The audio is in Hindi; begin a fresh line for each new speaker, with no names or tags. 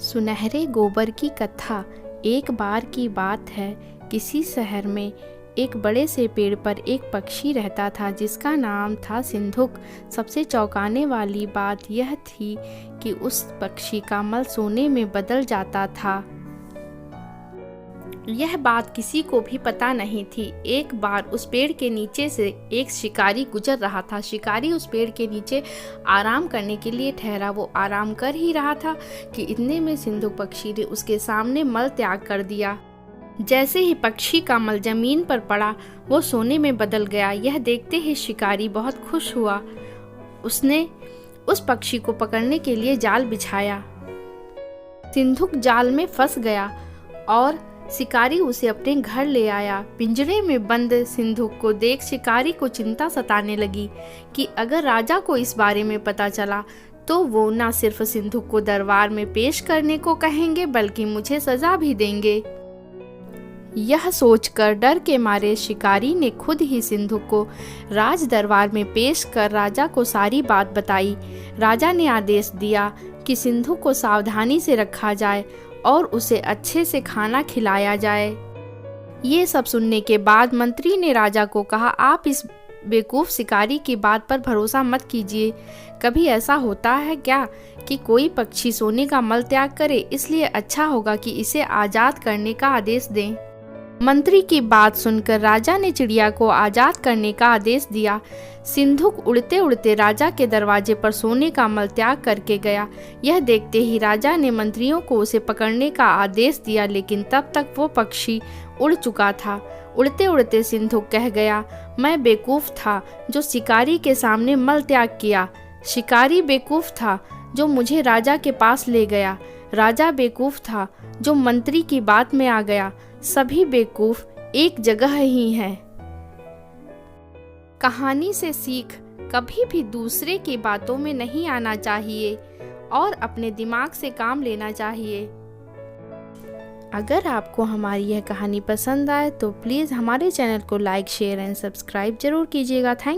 सुनहरे गोबर की कथा। एक बार की बात है, किसी शहर में एक बड़े से पेड़ पर एक पक्षी रहता था जिसका नाम था सिंधुक। सबसे चौंकाने वाली बात यह थी कि उस पक्षी का मल सोने में बदल जाता था। यह बात किसी को भी पता नहीं थी। एक बार उस पेड़ के नीचे से एक शिकारी गुजर रहा था। शिकारी उस पेड़ के नीचे आराम करने के लिए ठहरा। वो आराम कर ही रहा था कि इतने में सिंधुक पक्षी ने उसके सामने मल त्याग कर दिया। जैसे ही पक्षी का मल जमीन पर पड़ा, वो सोने में बदल गया। यह देखते ही शिकारी बहुत खुश हुआ। उसने उस पक्षी को पकड़ने के लिए जाल बिछाया। सिंधुक जाल में फंस गया और शिकारी उसे अपने घर ले आया। पिंजरे में बंद सिंधुक को देख शिकारी को चिंता सताने लगी कि अगर राजा को इस बारे में पता चला तो वो न सिर्फ सिंधुक को दरबार में पेश करने को कहेंगे बल्कि मुझे सजा भी देंगे। यह सोचकर डर के मारे शिकारी ने खुद ही सिंधुक को राज दरबार में पेश कर राजा को सारी बात बताई। राजा ने आदेश दिया कि सिंधुक को सावधानी से रखा जाए और उसे अच्छे से खाना खिलाया जाए। ये सब सुनने के बाद मंत्री ने राजा को कहा, आप इस बेवकूफ़ शिकारी की बात पर भरोसा मत कीजिए। कभी ऐसा होता है क्या कि कोई पक्षी सोने का मल त्याग करे? इसलिए अच्छा होगा कि इसे आज़ाद करने का आदेश दें। मंत्री की बात सुनकर राजा ने चिड़िया को आज़ाद करने का आदेश दिया। सिंधुक उड़ते उड़ते राजा के दरवाजे पर सोने का मल त्याग करके गया। यह देखते ही राजा ने मंत्रियों को उसे पकड़ने का आदेश दिया, लेकिन तब तक वो पक्षी उड़ चुका था। उड़ते उड़ते सिंधुक कह गया, मैं बेवकूफ़ था जो शिकारी के सामने मल त्याग किया। शिकारी बेवकूफ़ था जो मुझे राजा के पास ले गया। राजा बेवकूफ़ था जो मंत्री की बात में आ गया। सभी बेवकूफ़ एक जगह ही हैं। कहानी से सीख, कभी भी दूसरे की बातों में नहीं आना चाहिए और अपने दिमाग से काम लेना चाहिए। अगर आपको हमारी यह कहानी पसंद आए तो प्लीज़ हमारे चैनल को लाइक, शेयर एंड सब्सक्राइब जरूर कीजिएगा। थैंक